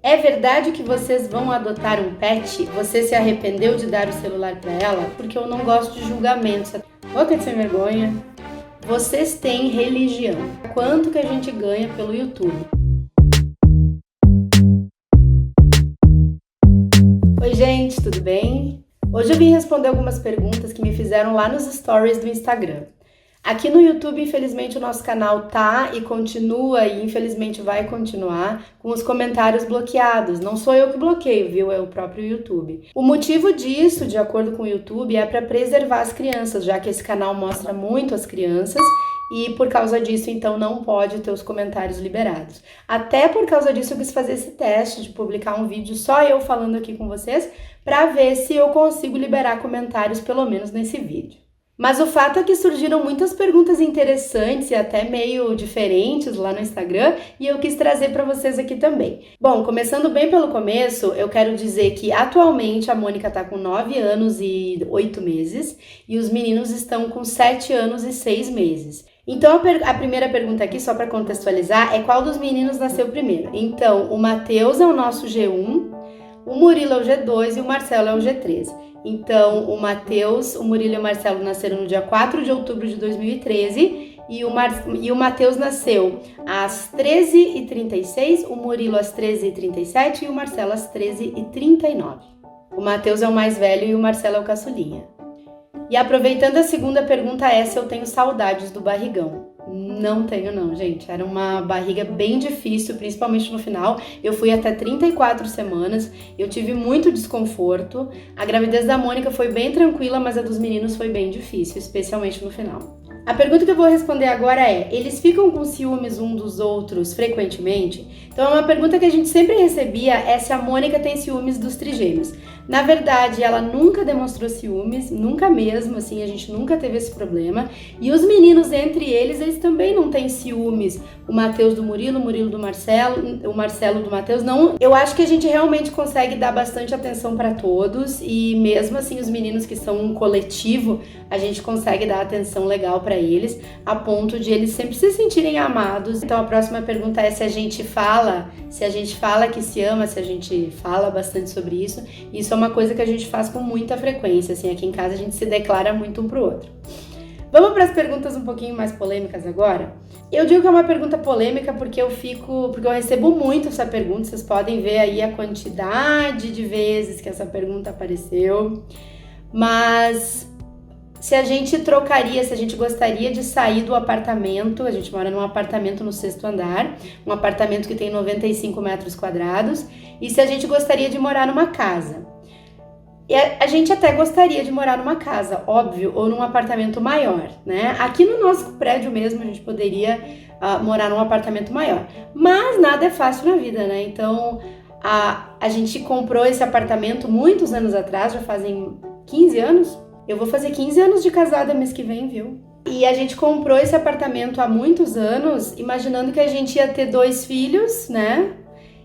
É verdade que vocês vão adotar um pet? Você se arrependeu de dar o celular para ela? Porque eu não gosto de julgamentos. Boca de sem vergonha. Vocês têm religião. Quanto que a gente ganha pelo YouTube? Oi, gente, tudo bem? Hoje eu vim responder algumas perguntas que me fizeram lá nos stories do Instagram. Aqui no YouTube, infelizmente, o nosso canal tá e continua e infelizmente vai continuar com os comentários bloqueados. Não sou eu que bloqueio, viu? É o próprio YouTube. O motivo disso, de acordo com o YouTube, é para preservar as crianças, já que esse canal mostra muito as crianças e por causa disso, então, não pode ter os comentários liberados. Até por causa disso, eu quis fazer esse teste de publicar um vídeo só eu falando aqui com vocês para ver se eu consigo liberar comentários, pelo menos nesse vídeo. Mas o fato é que surgiram muitas perguntas interessantes e até meio diferentes lá no Instagram e eu quis trazer para vocês aqui também. Bom, começando bem pelo começo, eu quero dizer que atualmente a Mônica está com 9 anos e 8 meses e os meninos estão com 7 anos e 6 meses. Então a primeira pergunta aqui, só para contextualizar, é qual dos meninos nasceu primeiro? Então, o Matheus é o nosso G1, o Murilo é o G2 e o Marcelo é o G3. Então, o Matheus, o Murilo e o Marcelo nasceram no dia 4 de outubro de 2013 e o Matheus nasceu às 13h36, o Murilo às 13h37 e o Marcelo às 13h39. O Matheus é o mais velho e o Marcelo é o caçulinha. E aproveitando a segunda pergunta, se eu tenho saudades do barrigão. Não tenho não, gente. Era uma barriga bem difícil, principalmente no final. Eu fui até 34 semanas, eu tive muito desconforto. A gravidez da Mônica foi bem tranquila, mas a dos meninos foi bem difícil, especialmente no final. A pergunta que eu vou responder agora é: eles ficam com ciúmes um dos outros frequentemente? Então é uma pergunta que a gente sempre recebia, se a Mônica tem ciúmes dos trigêmeos. Na verdade, ela nunca demonstrou ciúmes, nunca mesmo, assim, a gente nunca teve esse problema. E os meninos, entre eles também não têm ciúmes. O Matheus do Murilo, o Murilo do Marcelo, o Marcelo do Matheus, não. Eu acho que a gente realmente consegue dar bastante atenção para todos e mesmo assim os meninos que são um coletivo, a gente consegue dar atenção legal para eles, a ponto de eles sempre se sentirem amados. Então a próxima pergunta é se a gente fala que se ama, se a gente fala bastante sobre isso. Isso é uma coisa que a gente faz com muita frequência, assim, aqui em casa a gente se declara muito um pro outro. Vamos para as perguntas um pouquinho mais polêmicas agora? Eu digo que é uma pergunta polêmica porque eu recebo muito essa pergunta, vocês podem ver aí a quantidade de vezes que essa pergunta apareceu, mas se a gente gostaria de sair do apartamento, a gente mora num apartamento no 6º andar, um apartamento que tem 95 metros quadrados, e se a gente gostaria de morar numa casa. E a gente até gostaria de morar numa casa, óbvio, ou num apartamento maior, né? Aqui no nosso prédio mesmo a gente poderia morar num apartamento maior, mas nada é fácil na vida, né? Então a gente comprou esse apartamento muitos anos atrás, já fazem 15 anos. Eu vou fazer 15 anos de casada mês que vem, viu? E a gente comprou esse apartamento há muitos anos, imaginando que a gente ia ter 2 filhos, né?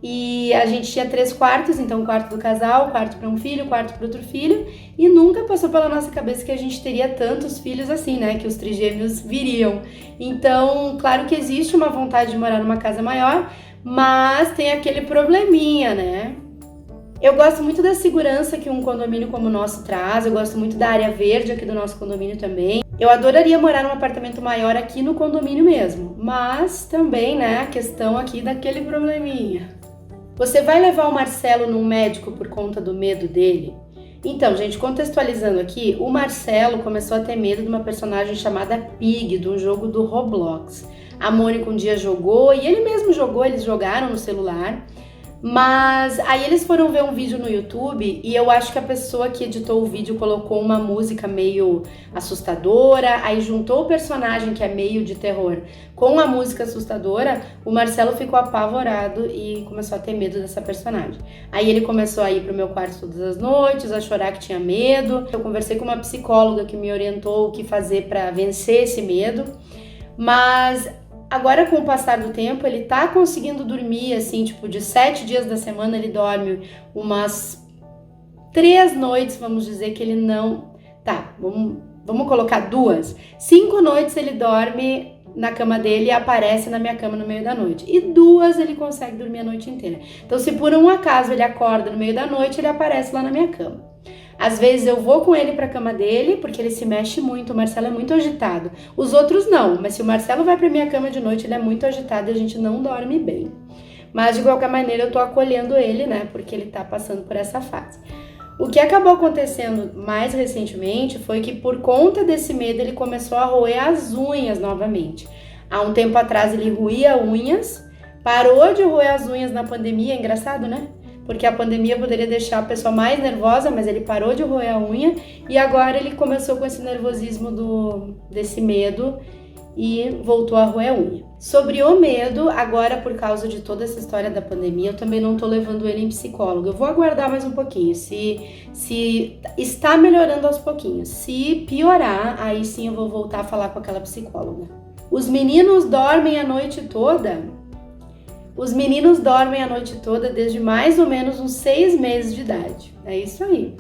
E a gente tinha 3 quartos, então um quarto do casal, um quarto para um filho, um quarto para outro filho, e nunca passou pela nossa cabeça que a gente teria tantos filhos assim, né? Que os trigêmeos viriam. Então, claro que existe uma vontade de morar numa casa maior, mas tem aquele probleminha, né? Eu gosto muito da segurança que um condomínio como o nosso traz, eu gosto muito da área verde aqui do nosso condomínio também. Eu adoraria morar num apartamento maior aqui no condomínio mesmo, mas também, né, a questão aqui daquele probleminha. Você vai levar o Marcelo num médico por conta do medo dele? Então, gente, contextualizando aqui, o Marcelo começou a ter medo de uma personagem chamada Pig, de um jogo do Roblox. A Mônica um dia jogou, e ele mesmo jogou, eles jogaram no celular. Mas aí eles foram ver um vídeo no YouTube e eu acho que a pessoa que editou o vídeo colocou uma música meio assustadora, aí juntou o personagem que é meio de terror com a música assustadora, o Marcelo ficou apavorado e começou a ter medo dessa personagem. Aí ele começou a ir pro meu quarto todas as noites, a chorar que tinha medo. Eu conversei com uma psicóloga que me orientou o que fazer para vencer esse medo, mas agora, com o passar do tempo, ele tá conseguindo dormir, assim, tipo, de 7 dias da semana ele dorme umas 3 noites, vamos dizer que ele não... Tá, vamos colocar 2. 5 noites ele dorme na cama dele e aparece na minha cama no meio da noite. E 2 ele consegue dormir a noite inteira. Então, se por um acaso ele acorda no meio da noite, ele aparece lá na minha cama. Às vezes eu vou com ele pra cama dele, porque ele se mexe muito, o Marcelo é muito agitado. Os outros não, mas se o Marcelo vai pra minha cama de noite, ele é muito agitado e a gente não dorme bem. Mas de qualquer maneira eu tô acolhendo ele, né, porque ele tá passando por essa fase. O que acabou acontecendo mais recentemente foi que por conta desse medo ele começou a roer as unhas novamente. Há um tempo atrás ele roía unhas, parou de roer as unhas na pandemia, é engraçado, né? Porque a pandemia poderia deixar a pessoa mais nervosa, mas ele parou de roer a unha e agora ele começou com esse nervosismo desse medo e voltou a roer a unha. Sobre o medo, agora por causa de toda essa história da pandemia, eu também não tô levando ele em psicólogo. Eu vou aguardar mais um pouquinho, se está melhorando aos pouquinhos. Se piorar, aí sim eu vou voltar a falar com aquela psicóloga. Os meninos dormem a noite toda? Os meninos dormem a noite toda desde mais ou menos uns 6 meses de idade. É isso aí.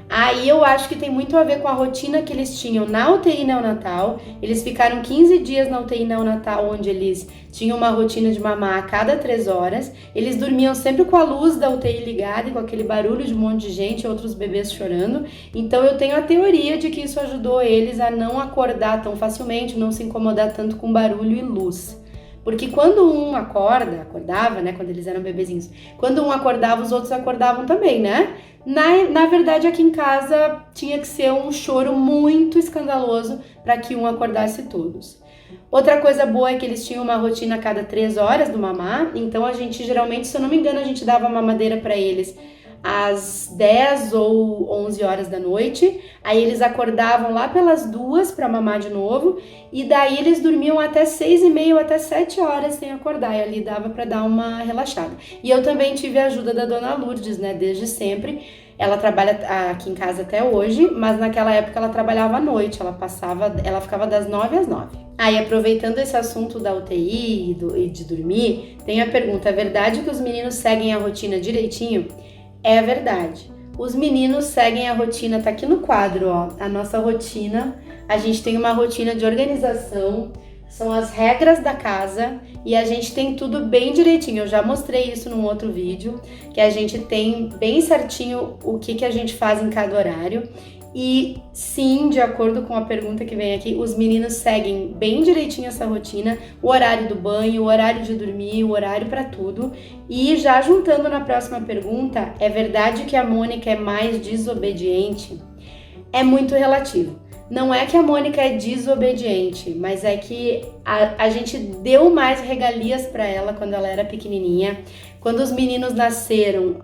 Aí eu acho que tem muito a ver com a rotina que eles tinham na UTI neonatal. Eles ficaram 15 dias na UTI neonatal, onde eles tinham uma rotina de mamar a cada 3 horas. Eles dormiam sempre com a luz da UTI ligada e com aquele barulho de um monte de gente, outros bebês chorando. Então eu tenho a teoria de que isso ajudou eles a não acordar tão facilmente, não se incomodar tanto com barulho e luz. Porque quando um acordava, né, quando eles eram bebezinhos, quando um acordava, os outros acordavam também, né? Na verdade, aqui em casa tinha que ser um choro muito escandaloso para que um acordasse todos. Outra coisa boa é que eles tinham uma rotina a cada 3 horas do mamar, então a gente geralmente, se eu não me engano, a gente dava mamadeira para eles às 10 ou 11 horas da noite, aí eles acordavam lá pelas 2 para mamar de novo, e daí eles dormiam até 6h30 ou até 7 horas sem acordar, e ali dava para dar uma relaxada. E eu também tive a ajuda da dona Lourdes, né, desde sempre. Ela trabalha aqui em casa até hoje, mas naquela época ela trabalhava à noite, ela ficava das 9 às 9. Aí, aproveitando esse assunto da UTI e de dormir, tem a pergunta: é verdade que os meninos seguem a rotina direitinho? É verdade. Os meninos seguem a rotina, tá aqui no quadro, ó, a nossa rotina. A gente tem uma rotina de organização, são as regras da casa e a gente tem tudo bem direitinho. Eu já mostrei isso num outro vídeo, que a gente tem bem certinho o que a gente faz em cada horário. E sim, de acordo com a pergunta que vem aqui, os meninos seguem bem direitinho essa rotina, o horário do banho, o horário de dormir, o horário para tudo. E já juntando na próxima pergunta, é verdade que a Mônica é mais desobediente? É muito relativo. Não é que a Mônica é desobediente, mas é que a gente deu mais regalias para ela quando ela era pequenininha. Quando os meninos nasceram,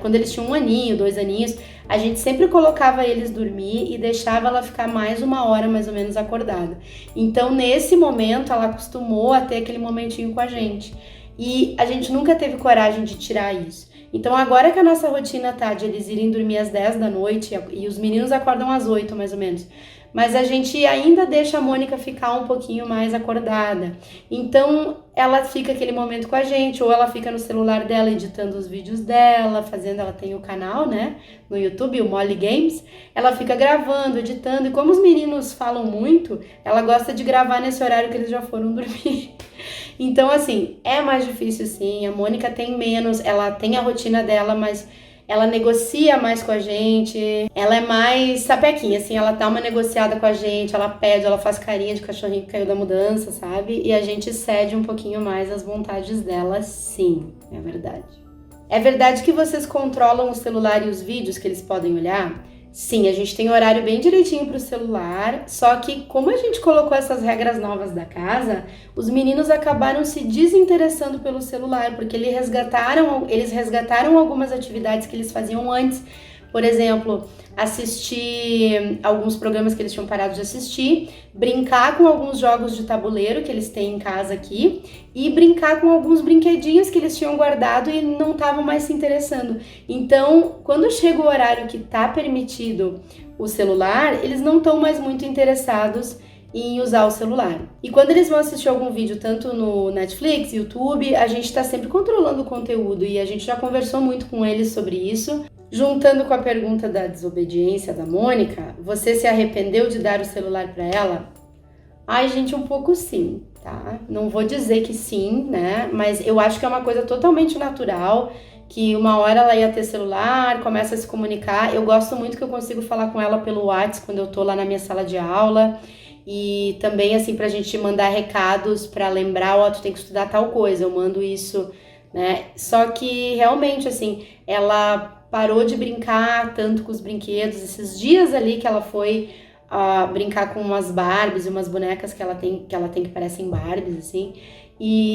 quando eles tinham 1 aninho, 2 aninhos, a gente sempre colocava eles dormir e deixava ela ficar mais 1 hora mais ou menos acordada. Então nesse momento ela acostumou a ter aquele momentinho com a gente e a gente nunca teve coragem de tirar isso. Então agora que a nossa rotina tá de eles irem dormir às 10 da noite e os meninos acordam às 8 mais ou menos, mas a gente ainda deixa a Mônica ficar um pouquinho mais acordada. Então ela fica aquele momento com a gente, ou ela fica no celular dela editando os vídeos dela, ela tem o canal, né, no YouTube, o Molly Games, ela fica gravando, editando, e como os meninos falam muito, ela gosta de gravar nesse horário que eles já foram dormir. Então assim, é mais difícil sim, a Mônica tem menos, ela tem a rotina dela, mas ela negocia mais com a gente, ela é mais sapequinha, assim, ela dá uma negociada com a gente, ela pede, ela faz carinha de cachorrinho que caiu da mudança, sabe? E a gente cede um pouquinho mais às vontades dela, sim, é verdade. É verdade que vocês controlam o celular e os vídeos que eles podem olhar? Sim, a gente tem horário bem direitinho para o celular, só que como a gente colocou essas regras novas da casa, os meninos acabaram se desinteressando pelo celular, porque eles resgataram algumas atividades que eles faziam antes. Por exemplo, assistir alguns programas que eles tinham parado de assistir, brincar com alguns jogos de tabuleiro que eles têm em casa aqui e brincar com alguns brinquedinhos que eles tinham guardado e não estavam mais se interessando. Então, quando chega o horário que está permitido o celular, eles não estão mais muito interessados em usar o celular. E quando eles vão assistir algum vídeo, tanto no Netflix, YouTube, a gente está sempre controlando o conteúdo e a gente já conversou muito com eles sobre isso. Juntando com a pergunta da desobediência da Mônica, você se arrependeu de dar o celular para ela? Ai, gente, um pouco sim, tá? Não vou dizer que sim, né? Mas eu acho que é uma coisa totalmente natural, que uma hora ela ia ter celular, começa a se comunicar. Eu gosto muito que eu consigo falar com ela pelo WhatsApp quando eu tô lá na minha sala de aula. E também, assim, pra gente mandar recados pra lembrar, ó, tu tem que estudar tal coisa, eu mando isso, né? Só que realmente, assim, ela parou de brincar tanto com os brinquedos, esses dias ali que ela foi brincar com umas Barbies e umas bonecas que ela tem que parecem Barbies, assim.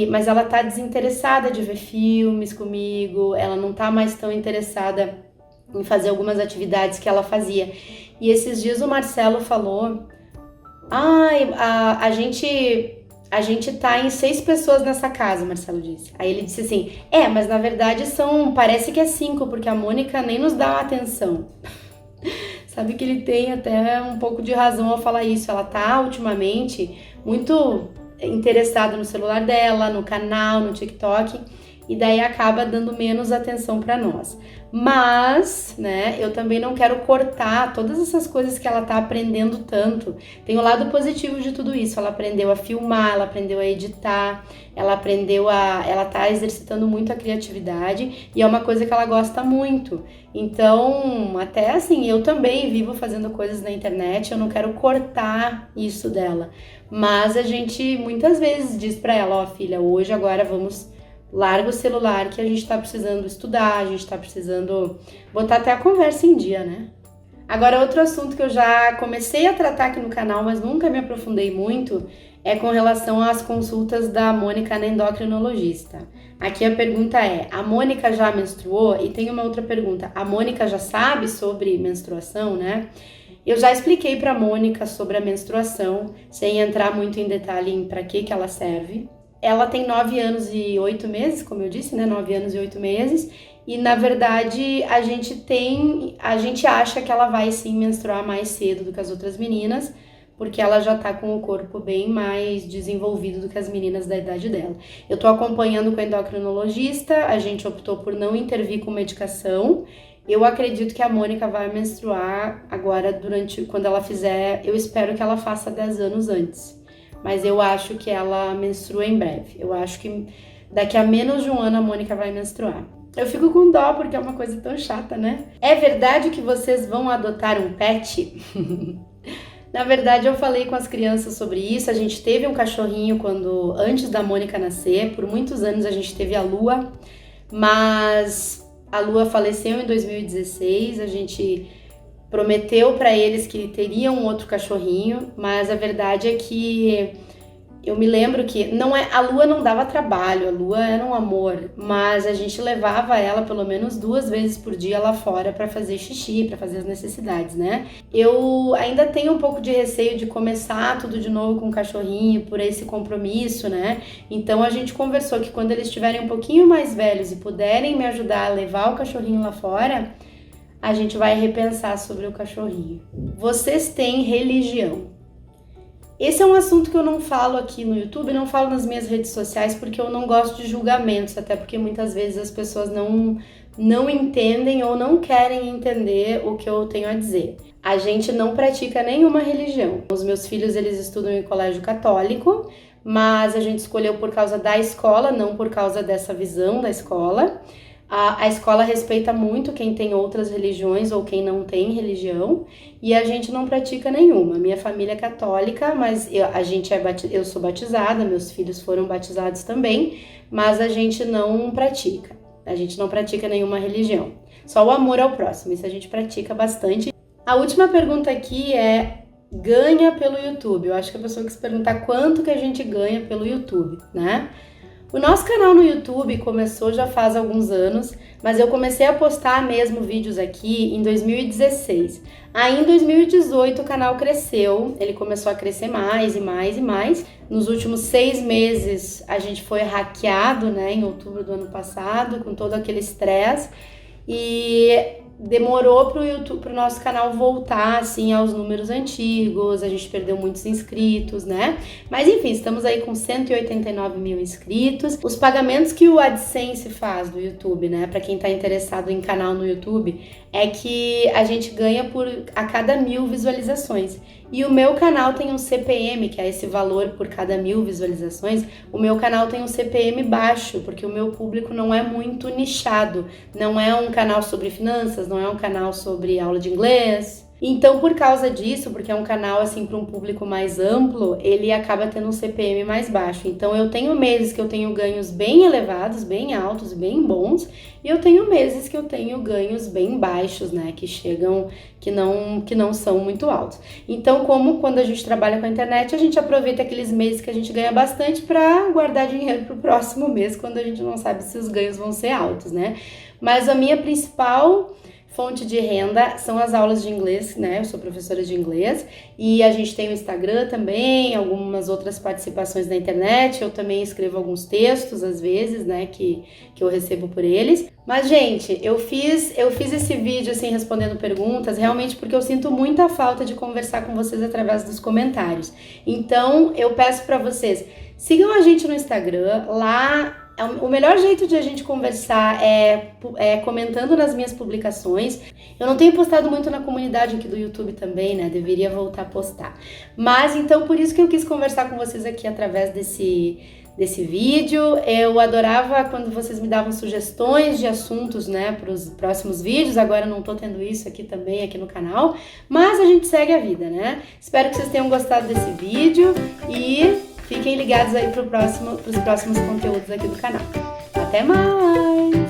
Mas ela tá desinteressada de ver filmes comigo, ela não tá mais tão interessada em fazer algumas atividades que ela fazia. E esses dias o Marcelo falou: ai, a gente tá em 6 pessoas nessa casa, o Marcelo disse. Aí ele disse assim: mas na verdade parece que é 5, porque a Mônica nem nos dá atenção. Sabe que ele tem até um pouco de razão ao falar isso. Ela tá ultimamente muito interessada no celular dela, no canal, no TikTok, e daí acaba dando menos atenção para nós. Mas, né, eu também não quero cortar todas essas coisas que ela tá aprendendo tanto. Tem o lado positivo de tudo isso. Ela aprendeu a filmar, ela aprendeu a editar, ela tá exercitando muito a criatividade e é uma coisa que ela gosta muito. Então, até assim, eu também vivo fazendo coisas na internet, eu não quero cortar isso dela. Mas a gente muitas vezes diz pra ela: ó, filha, hoje agora larga o celular que a gente tá precisando estudar, a gente tá precisando botar até a conversa em dia, né? Agora, outro assunto que eu já comecei a tratar aqui no canal, mas nunca me aprofundei muito, é com relação às consultas da Mônica na endocrinologista. Aqui a pergunta é: a Mônica já menstruou? E tem uma outra pergunta: a Mônica já sabe sobre menstruação, né? Eu já expliquei pra Mônica sobre a menstruação, sem entrar muito em detalhe em pra que ela serve. Ela tem 9 anos e 8 meses, como eu disse, né? 9 anos e 8 meses. E, na verdade, a gente acha que ela vai, sim, menstruar mais cedo do que as outras meninas, porque ela já tá com o corpo bem mais desenvolvido do que as meninas da idade dela. Eu tô acompanhando com a endocrinologista, a gente optou por não intervir com medicação. Eu acredito que a Mônica vai menstruar agora quando ela fizer, eu espero que ela faça 10 anos antes. Mas eu acho que ela menstrua em breve. Eu acho que daqui a menos de um ano a Mônica vai menstruar. Eu fico com dó porque é uma coisa tão chata, né? É verdade que vocês vão adotar um pet? Na verdade, eu falei com as crianças sobre isso. A gente teve um cachorrinho antes da Mônica nascer. Por muitos anos a gente teve a Lua, mas a Lua faleceu em 2016. A gente prometeu para eles que teriam um outro cachorrinho, mas a verdade é que eu me lembro que a Lua não dava trabalho, a Lua era um amor, mas a gente levava ela pelo menos 2 vezes por dia lá fora para fazer xixi, para fazer as necessidades, né? Eu ainda tenho um pouco de receio de começar tudo de novo com o cachorrinho por esse compromisso, né? Então a gente conversou que quando eles estiverem um pouquinho mais velhos e puderem me ajudar a levar o cachorrinho lá fora, a gente vai repensar sobre o cachorrinho. Vocês têm religião? Esse é um assunto que eu não falo aqui no YouTube, não falo nas minhas redes sociais, porque eu não gosto de julgamentos, até porque muitas vezes as pessoas não entendem ou não querem entender o que eu tenho a dizer. A gente não pratica nenhuma religião. Os meus filhos, eles estudam em colégio católico, mas a gente escolheu por causa da escola, não por causa dessa visão da escola. A escola respeita muito quem tem outras religiões ou quem não tem religião, e a gente não pratica nenhuma. Minha família é católica, mas eu sou batizada, meus filhos foram batizados também, mas a gente não pratica. A gente não pratica nenhuma religião. Só o amor ao próximo, isso a gente pratica bastante. A última pergunta aqui é: ganha pelo YouTube? Eu acho que a pessoa quis perguntar quanto que a gente ganha pelo YouTube, né? O nosso canal no YouTube começou já faz alguns anos, mas eu comecei a postar mesmo vídeos aqui em 2016. Aí em 2018 o canal cresceu, ele começou a crescer mais e mais e mais. Nos últimos 6 meses a gente foi hackeado, né, em outubro do ano passado, com todo aquele estresse. E demorou pro nosso canal voltar, assim, aos números antigos, a gente perdeu muitos inscritos, né? Mas enfim, estamos aí com 189 mil inscritos. Os pagamentos que o AdSense faz do YouTube, né, pra quem tá interessado em canal no YouTube, é que a gente ganha a cada 1000 visualizações. E o meu canal tem um CPM, que é esse valor por cada 1000 visualizações. O meu canal tem um CPM baixo, porque o meu público não é muito nichado. Não é um canal sobre finanças, não é um canal sobre aula de inglês. Então, por causa disso, porque é um canal assim para um público mais amplo, ele acaba tendo um CPM mais baixo. Então, eu tenho meses que eu tenho ganhos bem elevados, bem altos, bem bons, e eu tenho meses que eu tenho ganhos bem baixos, né, que chegam, que não são muito altos. Então, como quando a gente trabalha com a internet, a gente aproveita aqueles meses que a gente ganha bastante para guardar dinheiro para o próximo mês, quando a gente não sabe se os ganhos vão ser altos, né? Mas a minha principal fonte de renda são as aulas de inglês, né? Eu sou professora de inglês e a gente tem o Instagram também, algumas outras participações na internet. Eu também escrevo alguns textos, às vezes, né? Que eu recebo por eles. Mas, gente, eu fiz esse vídeo, assim, respondendo perguntas, realmente porque eu sinto muita falta de conversar com vocês através dos comentários. Então, eu peço para vocês, sigam a gente no Instagram, lá. O melhor jeito de a gente conversar é comentando nas minhas publicações. Eu não tenho postado muito na comunidade aqui do YouTube também, né? Deveria voltar a postar. Mas então por isso que eu quis conversar com vocês aqui através desse vídeo. Eu adorava quando vocês me davam sugestões de assuntos, né, para os próximos vídeos. Agora eu não tô tendo isso aqui também, aqui no canal. Mas a gente segue a vida, né? Espero que vocês tenham gostado desse vídeo e fiquem ligados aí para os próximos conteúdos aqui do canal. Até mais!